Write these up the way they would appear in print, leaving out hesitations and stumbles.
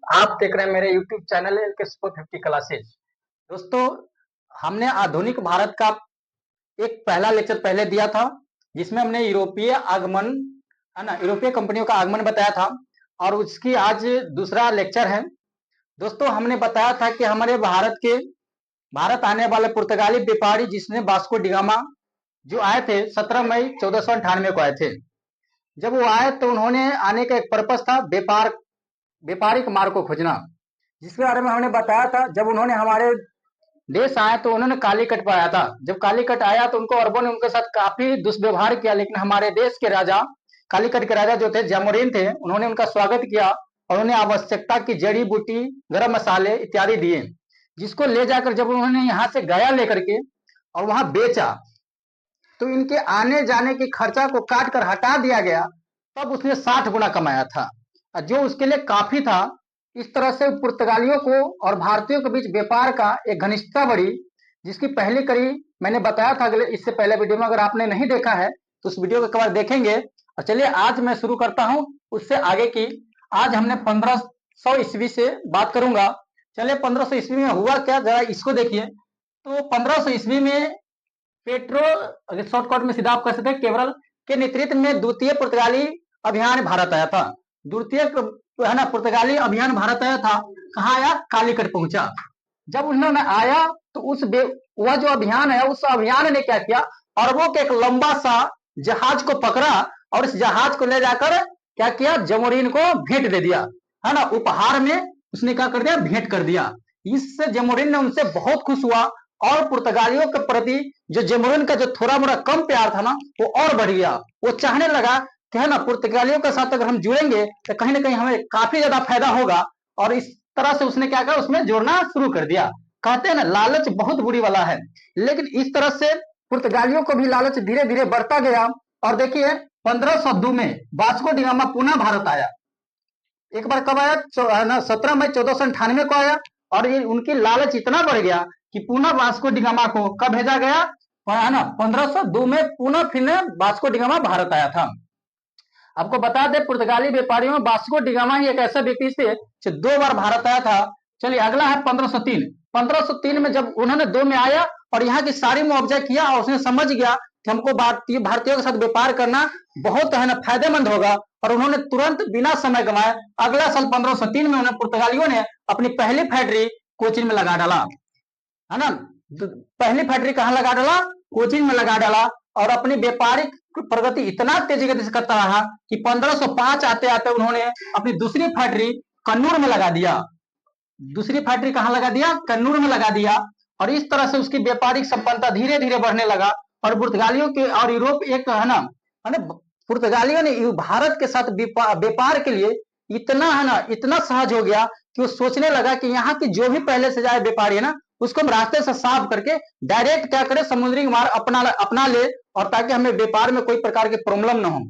आप देख रहे हैं मेरे YouTube चैनल एल के सुपर 50 क्लासेज। दोस्तों, हमने आधुनिक भारत का एक पहला लेक्चर पहले दिया था, जिसमें हमने यूरोपीय आगमन है ना, यूरोपीय कंपनियों का आगमन बताया था। और उसकी आज दूसरा लेक्चर है। दोस्तों, हमने बताया था कि हमारे भारत आने वाले पुर्तगाली व्यापारी जिसने वास्को डिगामा जो आए थे 17 मई 1498 को आए थे। जब वो आए तो उन्होंने आने का एक पर्पस था व्यापारिक मार्ग को खोजना, जिसके बारे में हमने बताया था। जब उन्होंने हमारे देश आए तो उन्होंने कालीकट पर आया था। जब कालीकट आया तो उनको अरबों ने उनके साथ काफी दुष्व्यवहार किया, लेकिन हमारे देश के राजा, कालीकट के राजा जो थे जामोरिन थे, उन्होंने उनका स्वागत किया और उन्हें आवश्यकता की जड़ी बूटी, गरम मसाले इत्यादि दिए, जिसको ले जाकर जब उन्होंने यहाँ से गया लेकर के और वहां बेचा तो इनके आने जाने के खर्चा को काट कर हटा दिया गया। तब उसने 60 गुना कमाया था, जो उसके लिए काफी था। इस तरह से पुर्तगालियों को और भारतीयों के बीच व्यापार का एक घनिष्ठता बढ़ी, जिसकी पहली कड़ी मैंने बताया था अगले इससे पहले वीडियो में। अगर आपने नहीं देखा है तो उस वीडियो को एक बार देखेंगे। और चलिए आज मैं शुरू करता हूं उससे आगे की। आज हमने 1500 ईस्वी से बात करूंगा। चलिए 1500 ईस्वी में हुआ क्या, जरा इसको देखिए। तो 1500 ईस्वी में पेट्रो शॉर्टकट में सीधा आप कह सकते हैं केवल के नेतृत्व में द्वितीय पुर्तगाली अभियान भारत आया था। द्वितीय है ना पुर्तगाली अभियान भारत आया था। कहाँ आया? कालीकट पहुंचा। जब उन्होंने आया तो वह जो अभियान है, उस अभियान ने क्या किया, अरबों के एक लंबा सा जहाज को पकड़ा और इस जहाज को ले जाकर क्या किया, जमोरिन को भेंट दे दिया, है ना। उपहार में उसने क्या कर दिया, भेंट कर दिया। इससे जमोरिन ने उनसे बहुत खुश हुआ और पुर्तगालियों के प्रति जो जमोरिन का जो थोड़ा मोड़ा कम प्यार था ना, वो और बढ़ गया। वो चाहने लगा कि है ना पुर्तगालियों के साथ अगर हम जुड़ेंगे तो कहीं ना कहीं हमें काफी ज्यादा फायदा होगा। और इस तरह से उसने क्या कहा, उसमें जोड़ना शुरू कर दिया। कहते हैं ना, लालच बहुत बुरी वाला है। लेकिन इस तरह से पुर्तगालियों को भी लालच धीरे धीरे बढ़ता गया। और देखिए 1502 में वास्को डी गामा पुनः भारत आया। एक बार कब आया? 17 मई 1498 को आया। और ये उनकी लालच इतना बढ़ गया कि पुनः वास्को डी गामा को कब भेजा गया, है ना, 1502 में पुनः फिर वास्को डी गामा भारत आया था। आपको बता दें, पुर्तगाली व्यापारियों में वास्को डी गामा ही एक ऐसा व्यक्ति थे जो 2 बार भारत आया था। चलिए अगला है 1503। 1503 में जब उन्होंने 2 में आया और यहाँ की सारी मुआवजा किया और उसने समझ गया कि हमको भारतीयों के साथ व्यापार करना बहुत है ना फायदेमंद होगा। और उन्होंने तुरंत बिना समय गंवाए अगला साल 1503 में उन्हें पुर्तगालियों ने अपनी पहली फैक्ट्री कोचीन में लगा डाला, है ना। पहली फैक्ट्री कहाँ लगा डाला? कोचीन में लगा डाला। और अपनी व्यापारिक प्रगति इतना तेजी गति से करता रहा कि 1505 आते आते उन्होंने अपनी दूसरी फैक्ट्री कन्नूर में लगा दिया। दूसरी फैक्ट्री कहाँ लगा दिया? कन्नूर में लगा दिया। और इस तरह से उसकी व्यापारिक संपन्नता धीरे धीरे बढ़ने लगा। और पुर्तगालियों के और यूरोप एक है ना पुर्तगालियों ने भारत के साथ व्यापार के लिए इतना है ना इतना सहज हो गया कि वो सोचने लगा कि यहाँ की जो भी पहले से जाए व्यापारी है ना, उसको हम रास्ते से साफ करके डायरेक्ट क्या करें, समुद्री मार्ग अपना ले, और ताकि हमें व्यापार में कोई प्रकार की प्रॉब्लम ना हो।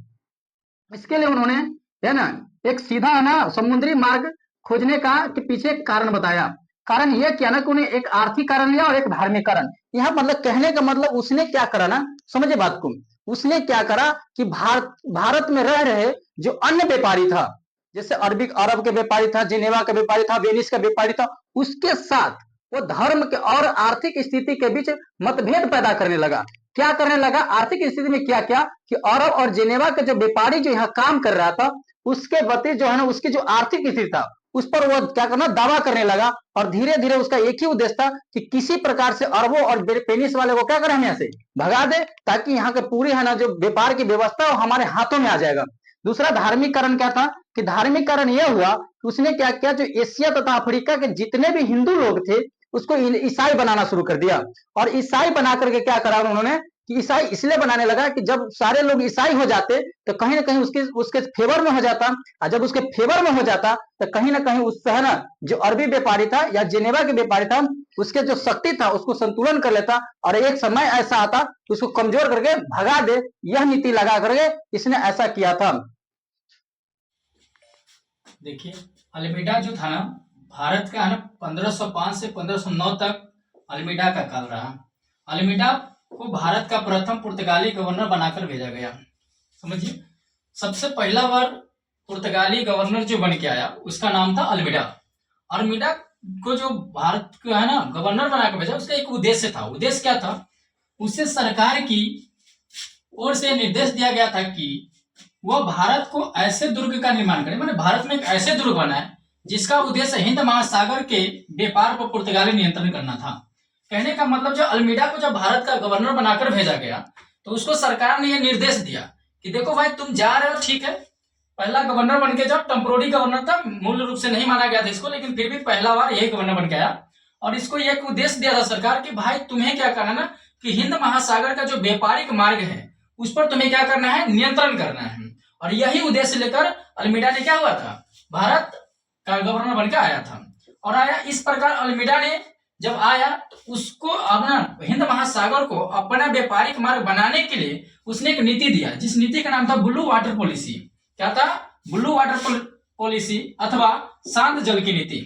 इसके लिए उन्होंने है ना एक सीधा है ना समुद्री मार्ग खोजने का के पीछे कारण बताया। कारण यह क्या ना कि उन्हें एक आर्थिक कारण लिया और एक धार्मिक कारण। यहाँ मतलब कहने का मतलब उसने क्या करा ना, समझे बात को। उसने क्या करा कि भारत में रह रहे जो अन्य व्यापारी था, जैसे अरब के व्यापारी था, जिनेवा का व्यापारी था, वेनिस का व्यापारी था, उसके साथ वो धर्म के और आर्थिक स्थिति के बीच मतभेद पैदा करने लगा। क्या करने लगा? आर्थिक स्थिति में क्या क्या कि अरब और जिनेवा के जो व्यापारी जो यहाँ काम कर रहा था, उसके प्रति जो है ना उसकी जो आर्थिक स्थिति था उस पर वो क्या करना, दावा करने लगा। और धीरे धीरे उसका एक ही उद्देश्य था कि किसी प्रकार से अरबों और पेनिस वाले को क्या करें, हम यहाँ से भगा दे, ताकि यहाँ के पूरी है ना जो व्यापार की व्यवस्था है वो हमारे हाथों में आ जाएगा। दूसरा धार्मिक कारण क्या था कि धार्मिक कारण यह हुआ कि उसने क्या किया, जो एशिया तथा अफ्रीका के जितने भी हिंदू लोग थे उसको ईसाई बनाना शुरू कर दिया। और ईसाई बना करके क्या करा उन्होंने कि ईसाई इसलिए बनाने लगा कि जब सारे लोग ईसाई हो जाते तो कहीं ना कहीं उसके फेवर में हो जाता। और जब उसके फेवर में हो जाता तो कहीं ना कहीं उससे है ना जो अरबी व्यापारी था या जिनेवा के व्यापारी था, उसके जो शक्ति था उसको संतुलन कर लेता और एक समय ऐसा आता कि उसको कमजोर करके भगा दे। यह नीति लगा करके इसने ऐसा किया था। देखिए अल्मीडा जो था ना, भारत का है ना 1505 से 1509 तक अल्मीडा का काल रहा। अल्मीडा को भारत का प्रथम पुर्तगाली गवर्नर बनाकर भेजा गया। समझिए, सबसे पहला बार पुर्तगाली गवर्नर जो बन के आया उसका नाम था अल्मीडा। अल्मीडा को जो भारत का है ना गवर्नर बना के भेजा, उसका एक उद्देश्य था। उद्देश्य क्या था? उसे सरकार की ओर से निर्देश दिया गया था कि वह भारत को ऐसे दुर्ग का निर्माण करे, माने भारत में एक ऐसे दुर्ग बनाए जिसका उद्देश्य हिंद महासागर के व्यापार पर पुर्तगाली नियंत्रण करना था। कहने का मतलब जो अल्मीडा को जब भारत का गवर्नर बनाकर भेजा गया तो उसको सरकार ने यह निर्देश दिया कि देखो भाई, तुम जा रहे हो, ठीक है, पहला गवर्नर बन के जब टेम्पोररी गवर्नर था, मूल रूप से नहीं माना गया था इसको, लेकिन फिर भी पहला बार यही गवर्नर बन के आया। और इसको एक उद्देश्य दिया था सरकार कि भाई तुम्हें क्या करना ना कि हिंद महासागर का जो व्यापारिक मार्ग है उस पर तुम्हें क्या करना है, नियंत्रण करना है। और यही उद्देश्य लेकर अल्मीडा ने क्या हुआ था, भारत का गवर्नर बन के आया था। और आया इस प्रकार अल्मीडा ने जब आया तो उसको अपना हिंद महासागर को अपना व्यापारिक मार्ग बनाने के लिए उसने एक नीति दिया, जिस नीति का नाम था ब्लू वाटर पॉलिसी। क्या था? ब्लू वाटर पॉलिसी अथवा शांत जल की नीति।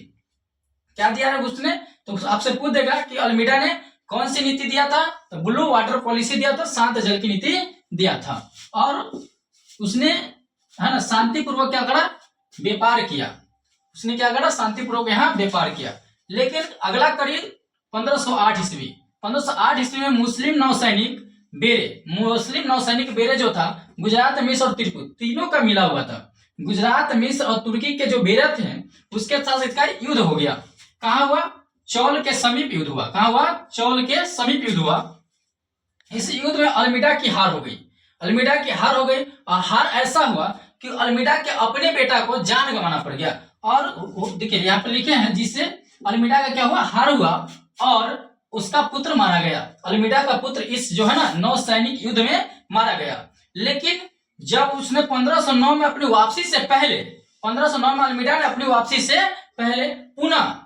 क्या दिया है उसने? तो आपसे पूछ देगा कि अल्मीडा ने कौन सी नीति दिया था? तो ब्लू वाटर पॉलिसी दिया था, शांत जल की नीति दिया था। और उसने है ना शांतिपूर्वक क्या करा, व्यापार किया। उसने क्या करा, शांतिपूर्वक यहाँ व्यापार किया। लेकिन अगला करीब 1508 ईस्वी 1508 ईस्वी में मुस्लिम नौसैनिक बेरे जो था, गुजरात, मिस्र और तिरपुर तीनों का मिला हुआ था। गुजरात, मिस्र और तुर्की के जो बेरे थे उसके साथ इसका युद्ध हो गया। कहाँ हुआ? चौल के समीप युद्ध हुआ। कहाँ हुआ? चौल के समीप युद्ध हुआ। इस युद्ध में अल्मीडा की हार हो गई। अल्मीडा की हार हो गई और हार ऐसा हुआ कि अल्मीडा के अपने बेटा को जान गंवाना पड़ गया। और देखिए यहाँ पे लिखे हैं, जिससे अल्मीडा का क्या हुआ, हार हुआ और उसका पुत्र मारा गया। अल्मीडा का पुत्र इस जो है ना नौसैनिक युद्ध में मारा गया। लेकिन जब उसने 1509 में अपनी वापसी से पहले 1509 में अल्मीडा ने अपनी वापसी से पहले पुनः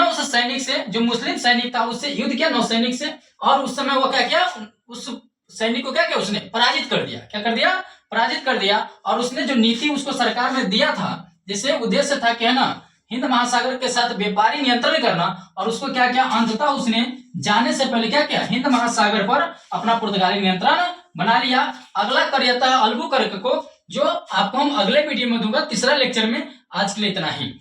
उस सैनिक से, जो मुस्लिम सैनिक था, उससे युद्ध किया, नौसैनिक से। और उस समय वो क्या किया, उस सैनिक को क्या किया, उसने पराजित कर दिया। क्या कर दिया? पराजित कर दिया। और उसने जो नीति उसको सरकार ने दिया था, जिससे उद्देश्य था कि है ना हिंद महासागर के साथ व्यापारी नियंत्रण करना, और उसको क्या किया, अंततः उसने जाने से पहले क्या किया, हिंद महासागर पर अपना पुर्तगाली नियंत्रण बना लिया। अगला करियता है अल्बुकर्क को, जो आपको हम अगले वीडियो में दूंगा, तीसरा लेक्चर में। आज के लिए इतना ही।